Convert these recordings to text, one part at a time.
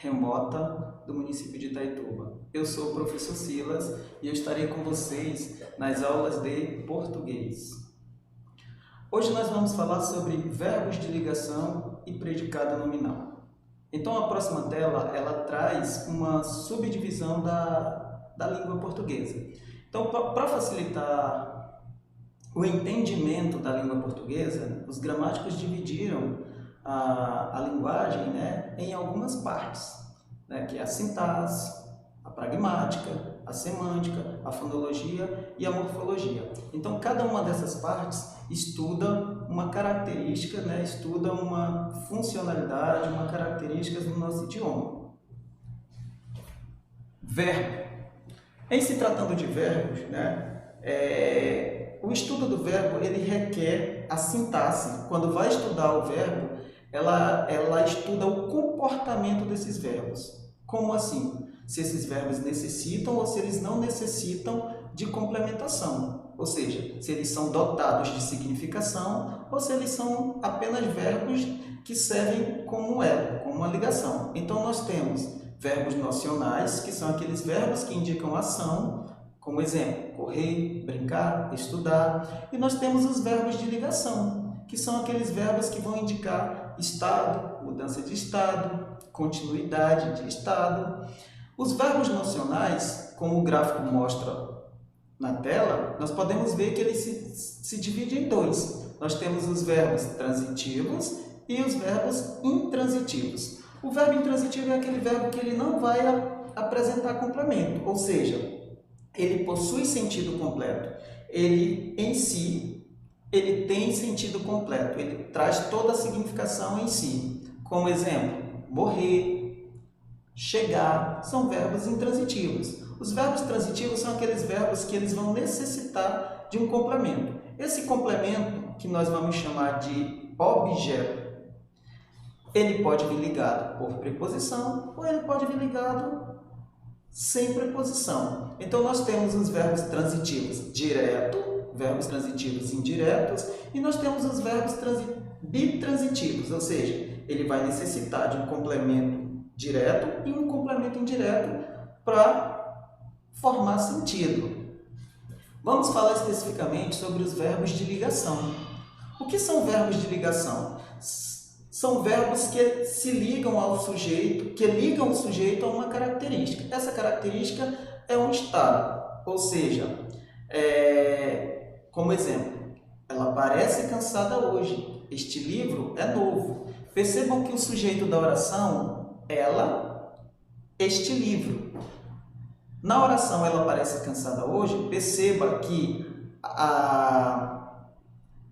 remota do município de Itaituba. Eu sou o professor Silas e eu estarei com vocês nas aulas de português. Hoje nós vamos falar sobre verbos de ligação e predicado nominal. Então a próxima tela ela traz uma subdivisão da língua portuguesa. Então para facilitar o entendimento da língua portuguesa, os gramáticos dividiram a linguagem, em algumas partes, que é a sintaxe, a pragmática, a semântica, a fonologia e a morfologia. Então, cada uma dessas partes estuda uma característica, estuda uma funcionalidade, uma característica do nosso idioma. Verbo. Em se tratando de verbos, o estudo do verbo ele requer a sintaxe. Quando vai estudar o verbo, ela estuda o comportamento desses verbos. Como assim? Se esses verbos necessitam ou se eles não necessitam de complementação. Ou seja, se eles são dotados de significação ou se eles são apenas verbos que servem como elo, como uma ligação. Então, nós temos verbos nocionais, que são aqueles verbos que indicam ação, como exemplo, correr, brincar, estudar. E nós temos os verbos de ligação, que são aqueles verbos que vão indicar estado, mudança de estado, continuidade de estado. Os verbos nocionais, como o gráfico mostra na tela, nós podemos ver que eles se dividem em dois. Nós temos os verbos transitivos e os verbos intransitivos. O verbo intransitivo é aquele verbo que ele não vai apresentar complemento, ou seja, ele possui sentido completo. Ele, em si, ele tem sentido completo. Ele traz toda a significação em si. Como exemplo, morrer, chegar, são verbos intransitivos. Os verbos transitivos são aqueles verbos que eles vão necessitar de um complemento. Esse complemento, que nós vamos chamar de objeto, ele pode vir ligado por preposição ou ele pode vir ligado sem preposição. Então, nós temos os verbos transitivos direto, verbos transitivos indiretos, e nós temos os verbos bitransitivos, ou seja, ele vai necessitar de um complemento direto e um complemento indireto para formar sentido. Vamos falar especificamente sobre os verbos de ligação. O que são verbos de ligação? São verbos que se ligam ao sujeito, que ligam o sujeito a uma característica. Essa característica é um estado, ou seja, como exemplo, ela parece cansada hoje. Este livro é novo. Percebam que o sujeito da oração, ela, este livro. Na oração, ela parece cansada hoje, perceba que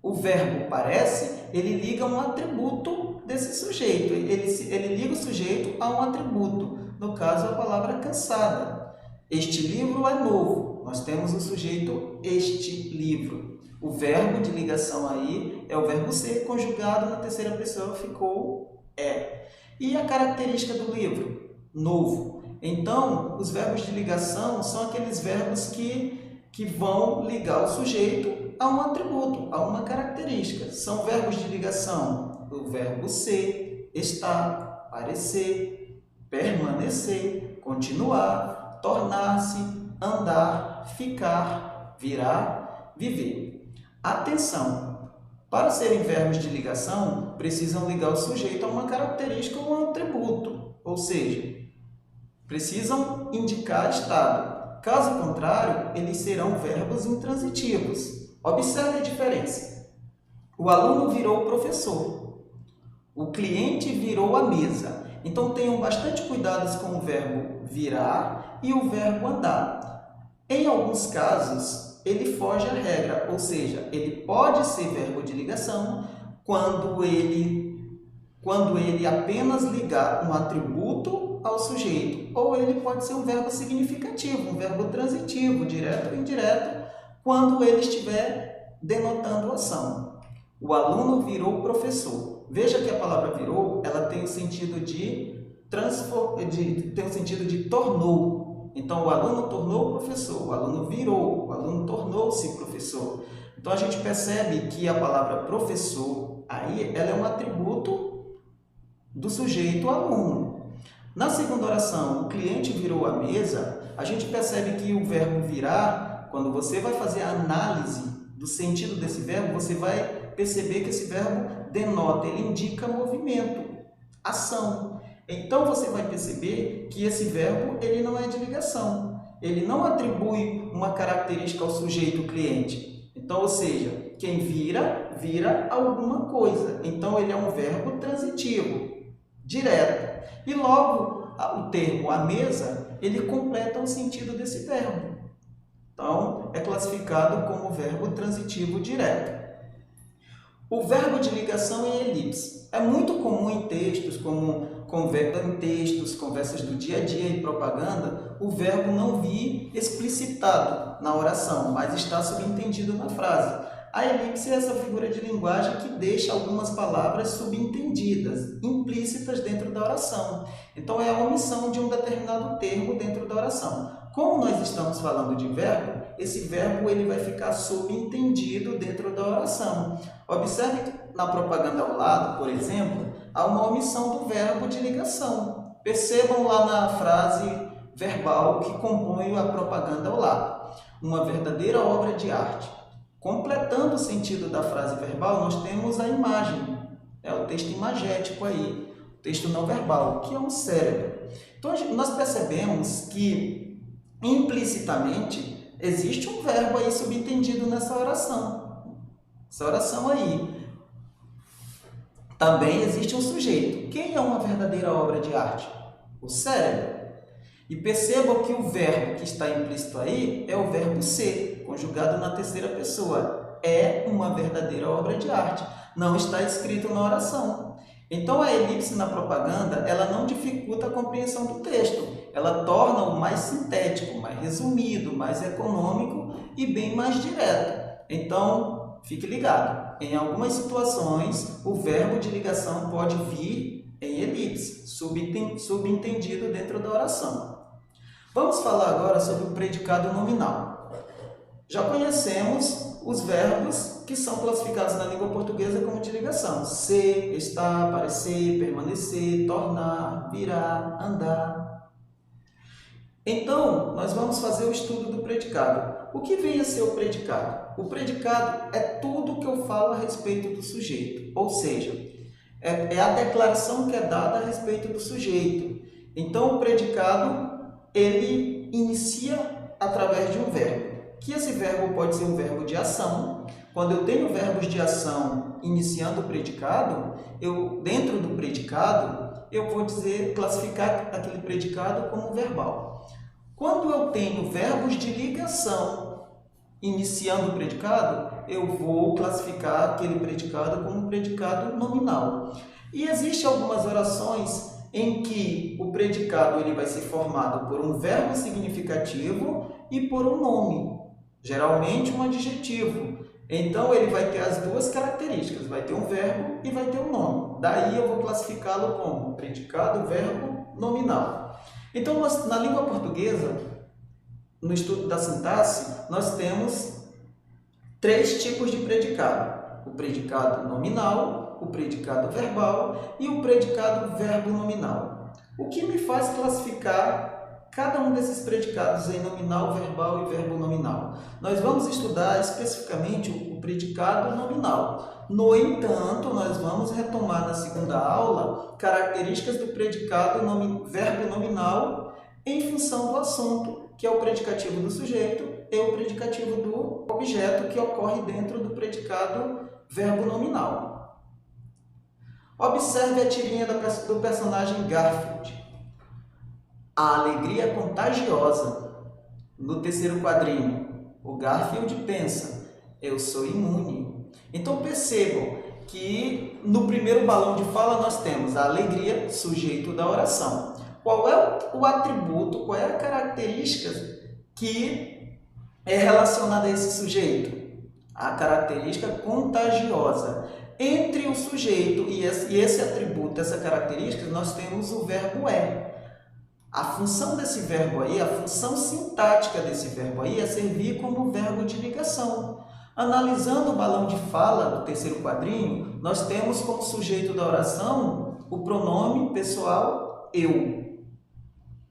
o verbo parece, ele liga um atributo desse sujeito. Ele liga o sujeito a um atributo. No caso, a palavra cansada. Este livro é novo. Nós temos o sujeito este livro. O verbo de ligação aí é o verbo ser conjugado na terceira pessoa, ficou é. E a característica do livro? Novo. Então, os verbos de ligação são aqueles verbos que vão ligar o sujeito a um atributo, a uma característica. São verbos de ligação o verbo ser, estar, parecer, permanecer, continuar, tornar-se, andar, ficar, virar, viver. Atenção! Para serem verbos de ligação, precisam ligar o sujeito a uma característica ou a um atributo, ou seja, precisam indicar estado. Caso contrário, eles serão verbos intransitivos. Observe a diferença. O aluno virou o professor. O cliente virou a mesa. Então, tenham bastante cuidado com o verbo virar e o verbo andar. Em alguns casos, ele foge à regra, ou seja, ele pode ser verbo de ligação quando ele apenas ligar um atributo ao sujeito, ou ele pode ser um verbo significativo, um verbo transitivo, direto ou indireto, quando ele estiver denotando ação. O aluno virou professor. Veja que a palavra virou, ela tem o sentido de tornou. Então, o aluno tornou professor, o aluno virou, o aluno tornou-se professor. Então, a gente percebe que a palavra professor, aí, ela é um atributo do sujeito aluno. Na segunda oração, o cliente virou a mesa, a gente percebe que o verbo virar, quando você vai fazer a análise do sentido desse verbo, você vai perceber que esse verbo denota, ele indica movimento, ação. Então você vai perceber que esse verbo ele não é de ligação, ele não atribui uma característica ao sujeito cliente. Então, ou seja, quem vira, vira alguma coisa. Então ele é um verbo transitivo, direto. E logo o termo a mesa, ele completa o sentido desse verbo. Então é classificado como verbo transitivo direto. O verbo de ligação é elipse. É muito comum em textos, conversas do dia a dia e propaganda, o verbo não vir explicitado na oração, mas está subentendido na frase. A elipse é essa figura de linguagem que deixa algumas palavras subentendidas, implícitas dentro da oração. Então, é a omissão de um determinado termo dentro da oração. Como nós estamos falando de verbo, esse verbo ele vai ficar subentendido dentro da oração. Observe que na propaganda ao lado, por exemplo, há uma omissão do verbo de ligação. Percebam lá na frase verbal que compõe a propaganda ao lado. Uma verdadeira obra de arte. Completando o sentido da frase verbal, nós temos a imagem, o texto imagético aí, o texto não verbal, que é um cérebro. Então, nós percebemos que, implicitamente, existe um verbo aí subentendido nessa oração. Essa oração aí. Também existe um sujeito. Quem é uma verdadeira obra de arte? O cérebro. E percebam que o verbo que está implícito aí é o verbo ser, conjugado na terceira pessoa. É uma verdadeira obra de arte. Não está escrito na oração. Então, a elipse na propaganda, ela não dificulta a compreensão do texto. Ela torna-o mais sintético, mais resumido, mais econômico e bem mais direto. Então, fique ligado. Em algumas situações, o verbo de ligação pode vir em elipse, subentendido dentro da oração. Vamos falar agora sobre o predicado nominal. Já conhecemos os verbos que são classificados na língua portuguesa como de ligação. Ser, estar, parecer, permanecer, tornar, virar, andar. Então, nós vamos fazer o estudo do predicado. O que vem a ser o predicado? O predicado é tudo que eu falo a respeito do sujeito, ou seja, é a declaração que é dada a respeito do sujeito. Então, o predicado, ele inicia através de um verbo. Que esse verbo pode ser um verbo de ação. Quando eu tenho verbos de ação iniciando o predicado, dentro do predicado, eu vou classificar aquele predicado como verbal. Quando eu tenho verbos de ligação iniciando o predicado, eu vou classificar aquele predicado como predicado nominal. E existem algumas orações em que o predicado ele vai ser formado por um verbo significativo e por um nome, geralmente um adjetivo. Então, ele vai ter as duas características, vai ter um verbo e vai ter um nome. Daí, eu vou classificá-lo como predicado, verbo, nominal. Então, na língua portuguesa, no estudo da sintaxe, nós temos 3 tipos de predicado. O predicado nominal, o predicado verbal e o predicado verbo nominal. O que me faz classificar cada um desses predicados em nominal, verbal e verbo nominal? Nós vamos estudar especificamente o predicado nominal. No entanto, nós vamos retomar na segunda aula características do predicado verbo nominal em função do assunto, que é o predicativo do sujeito e o predicativo do objeto que ocorre dentro do predicado verbo nominal. Observe a tirinha do personagem Garfield. A alegria é contagiosa. No terceiro quadrinho, o Garfield pensa, eu sou imune. Então percebam que no primeiro balão de fala nós temos a alegria, sujeito da oração. Qual é o atributo, qual é a característica que é relacionada a esse sujeito? A característica contagiosa. Entre o sujeito e esse atributo, essa característica, nós temos o verbo é. A função desse verbo aí, a função sintática desse verbo aí é servir como verbo de ligação. Analisando o balão de fala do terceiro quadrinho, nós temos como sujeito da oração o pronome pessoal eu.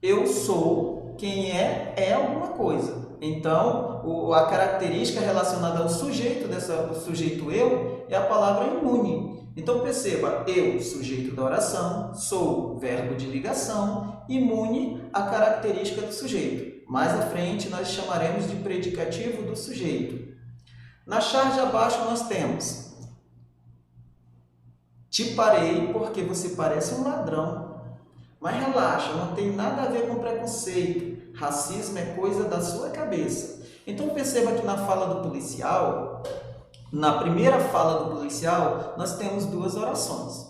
Eu sou, quem é alguma coisa. Então, a característica relacionada ao sujeito, do sujeito eu, é a palavra imune. Então, perceba, eu, sujeito da oração, sou, verbo de ligação, imune, a característica do sujeito. Mais à frente, nós chamaremos de predicativo do sujeito. Na charge abaixo, nós temos: te parei porque você parece um ladrão. Mas relaxa, não tem nada a ver com preconceito. Racismo é coisa da sua cabeça. Então perceba que na fala do policial, na primeira fala do policial, nós temos duas orações.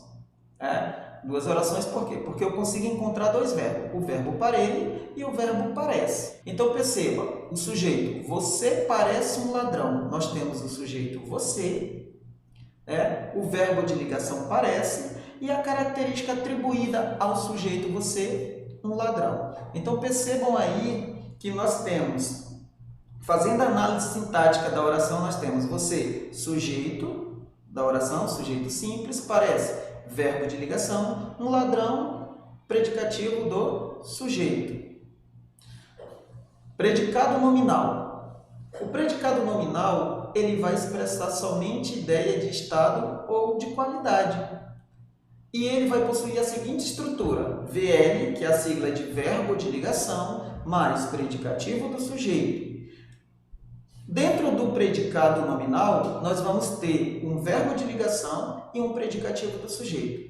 Duas orações por quê? Porque eu consigo encontrar dois verbos, o verbo parei e o verbo parece. Então perceba, o sujeito, você parece um ladrão. Nós temos o sujeito você, o verbo de ligação parece, e a característica atribuída ao sujeito você, um ladrão. Então percebam aí que nós temos, fazendo a análise sintática da oração, nós temos você, sujeito da oração, sujeito simples, parece, verbo de ligação, um ladrão, predicativo do sujeito. Predicado nominal. O predicado nominal, ele vai expressar somente ideia de estado ou de qualidade. E ele vai possuir a seguinte estrutura: VL, que é a sigla de verbo de ligação, mais predicativo do sujeito. Dentro do predicado nominal, nós vamos ter um verbo de ligação e um predicativo do sujeito.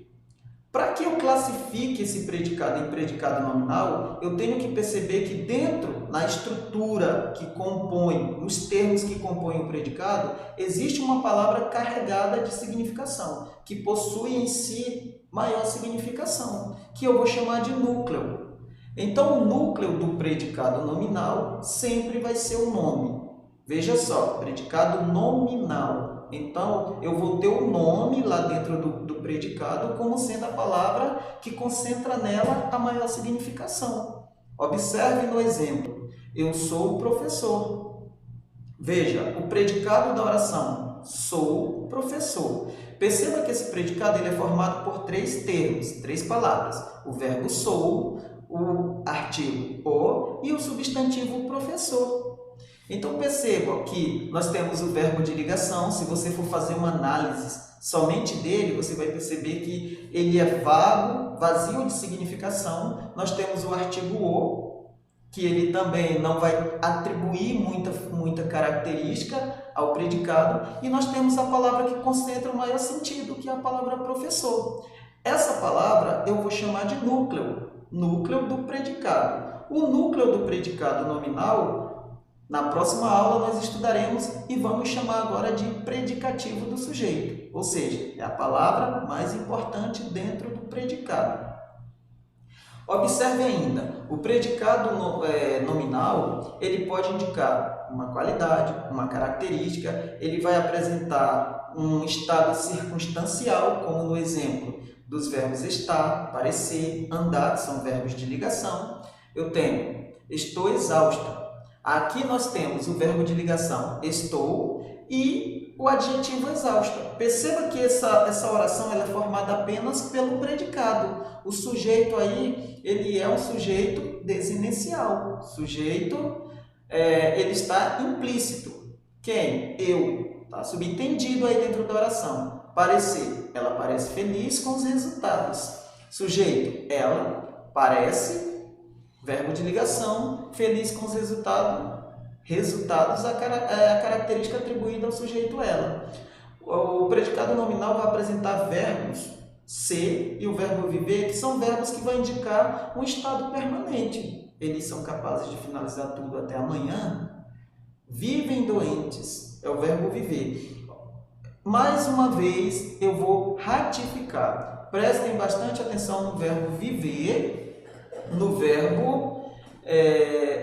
Para que eu classifique esse predicado em predicado nominal, eu tenho que perceber que dentro, na estrutura que compõe, nos termos que compõem o predicado, existe uma palavra carregada de significação, que possui em si maior significação, que eu vou chamar de núcleo. Então, o núcleo do predicado nominal sempre vai ser o nome. Veja só, predicado nominal. Então, eu vou ter o nome lá dentro do predicado como sendo a palavra que concentra nela a maior significação. Observe no exemplo: eu sou o professor. Veja, o predicado da oração, sou professor. Perceba que esse predicado ele é formado por três termos, três palavras: o verbo sou, o artigo o e o substantivo professor. Então percebam que nós temos o verbo de ligação. Se você for fazer uma análise somente dele, você vai perceber que ele é vago, vazio de significação. Nós temos o artigo o, que ele também não vai atribuir muita característica ao predicado. E nós temos a palavra que concentra o maior sentido, que é a palavra professor. Essa palavra eu vou chamar de núcleo, núcleo do predicado. O núcleo do predicado nominal, na próxima aula nós estudaremos e vamos chamar agora de predicativo do sujeito, ou seja, é a palavra mais importante dentro do predicado. Observe ainda, o predicado nominal, ele pode indicar uma qualidade, uma característica, ele vai apresentar um estado circunstancial, como no exemplo dos verbos estar, parecer, andar, que são verbos de ligação. Eu tenho estou exausta. Aqui nós temos o verbo de ligação estou e o adjetivo exausta. Perceba que essa oração ela é formada apenas pelo predicado. O sujeito aí, ele é um sujeito desinencial. Sujeito, ele está implícito. Quem? Eu. Está subentendido aí dentro da oração. Parecer. Ela parece feliz com os resultados. Sujeito. Ela parece... Verbo de ligação, feliz com os resultados, a característica atribuída ao sujeito ela. O predicado nominal vai apresentar verbos ser e o verbo viver, que são verbos que vão indicar um estado permanente. Eles são capazes de finalizar tudo até amanhã. Vivem doentes, é o verbo viver. Mais uma vez, eu vou ratificar. Prestem bastante atenção no verbo viver, no verbo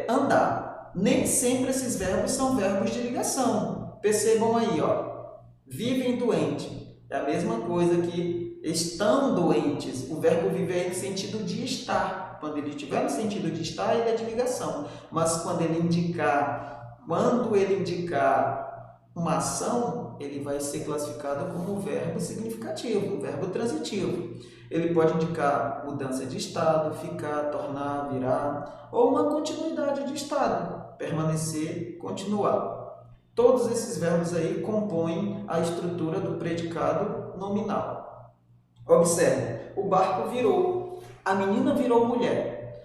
andar. Nem sempre esses verbos são verbos de ligação. Percebam aí, vivem doente. É a mesma coisa que estão doentes. O verbo viver é no sentido de estar. Quando ele estiver no sentido de estar, ele é de ligação. Mas quando ele indicar uma ação, ele vai ser classificado como verbo significativo, verbo transitivo. Ele pode indicar mudança de estado, ficar, tornar, virar, ou uma continuidade de estado, permanecer, continuar. Todos esses verbos aí compõem a estrutura do predicado nominal. Observe, o barco virou, a menina virou mulher,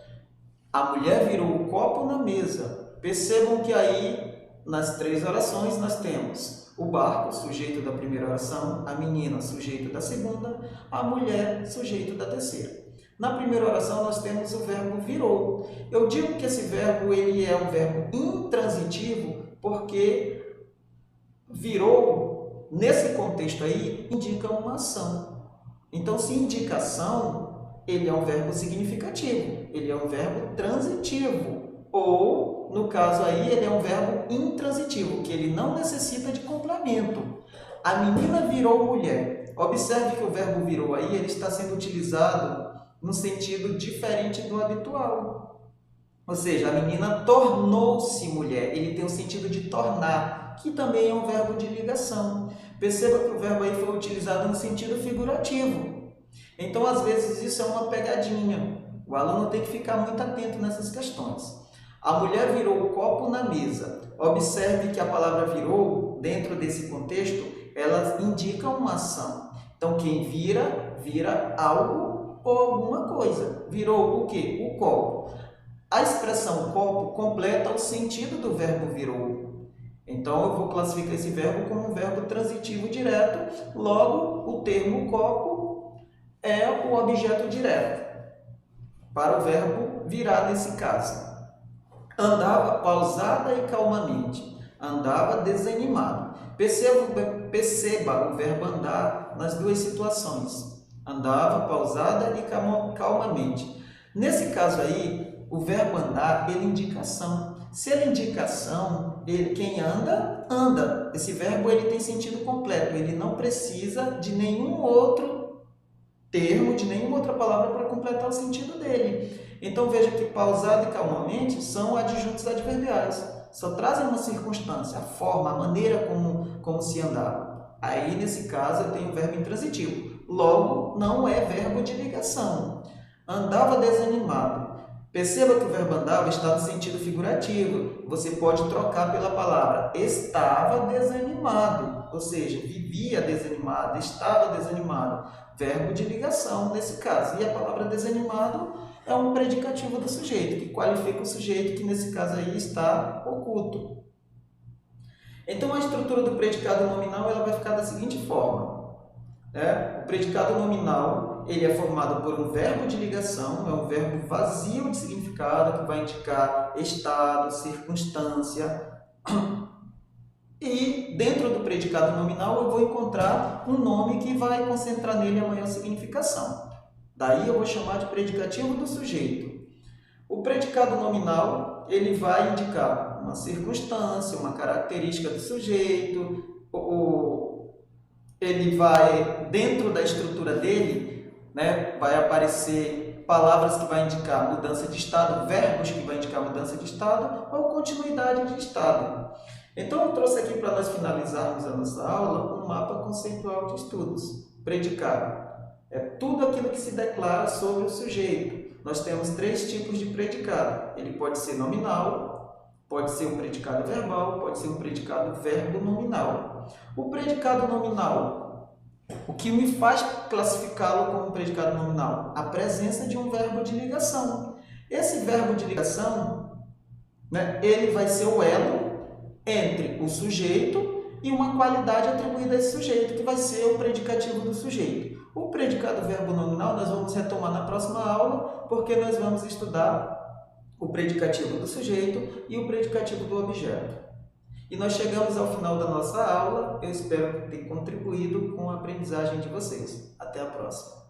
a mulher virou o copo na mesa. Percebam que aí, nas 3 orações, nós temos o barco, sujeito da primeira oração, a menina, sujeito da segunda, a mulher, sujeito da terceira. Na primeira oração, nós temos o verbo virou. Eu digo que esse verbo ele é um verbo intransitivo porque virou, nesse contexto aí, indica uma ação. Então, se indica ação, ele é um verbo significativo, ele é um verbo transitivo. Ou, no caso aí, ele é um verbo intransitivo, que ele não necessita de complemento. A menina virou mulher. Observe que o verbo virou aí, ele está sendo utilizado no sentido diferente do habitual. Ou seja, a menina tornou-se mulher. Ele tem o sentido de tornar, que também é um verbo de ligação. Perceba que o verbo aí foi utilizado no sentido figurativo. Então, às vezes, isso é uma pegadinha. O aluno tem que ficar muito atento nessas questões. A mulher virou o copo na mesa. Observe que a palavra virou, dentro desse contexto, ela indica uma ação. Então, quem vira, vira algo ou alguma coisa. Virou o quê? O copo. A expressão copo completa o sentido do verbo virou. Então, eu vou classificar esse verbo como um verbo transitivo direto. Logo, o termo copo é o objeto direto para o verbo virar nesse caso. Andava pausada e calmamente. Andava desanimado. Perceba o verbo andar nas duas situações. Andava pausada e calmamente. Nesse caso aí, o verbo andar, ele indica ação. Se ele indica ação, quem anda, anda. Esse verbo ele tem sentido completo. Ele não precisa de nenhum outro termo, de nenhuma outra palavra para completar o sentido dele. Então, veja que pausado e calmamente são adjuntos adverbiais. Só trazem uma circunstância, a forma, a maneira como se andava. Aí, nesse caso, eu tenho o verbo intransitivo. Logo, não é verbo de ligação. Andava desanimado. Perceba que o verbo andava está no sentido figurativo. Você pode trocar pela palavra estava desanimado. Ou seja, vivia desanimado, estava desanimado. Verbo de ligação nesse caso. E a palavra desanimado é um predicativo do sujeito, que qualifica o sujeito que nesse caso aí está oculto. Então, a estrutura do predicado nominal ela vai ficar da seguinte forma. O predicado nominal ele é formado por um verbo de ligação, é um verbo vazio de significado, que vai indicar estado, circunstância. E dentro do predicado nominal eu vou encontrar um nome que vai concentrar nele a maior significação. Daí eu vou chamar de predicativo do sujeito. O predicado nominal ele vai indicar uma circunstância, uma característica do sujeito. Ele vai, dentro da estrutura dele, vai aparecer palavras que vai indicar mudança de estado, verbos que vai indicar mudança de estado ou continuidade de estado. Então, eu trouxe aqui para nós finalizarmos a nossa aula um mapa conceitual de estudos. Predicado é tudo aquilo que se declara sobre o sujeito. Nós temos 3 tipos de predicado. Ele pode ser nominal, pode ser um predicado verbal, pode ser um predicado verbo nominal. O predicado nominal, o que me faz classificá-lo como predicado nominal? A presença de um verbo de ligação. Esse verbo de ligação, ele vai ser o elo entre o sujeito e uma qualidade atribuída a esse sujeito, que vai ser o predicativo do sujeito. O predicado verbo nominal nós vamos retomar na próxima aula, porque nós vamos estudar o predicativo do sujeito e o predicativo do objeto. E nós chegamos ao final da nossa aula. Eu espero ter contribuído com a aprendizagem de vocês. Até a próxima.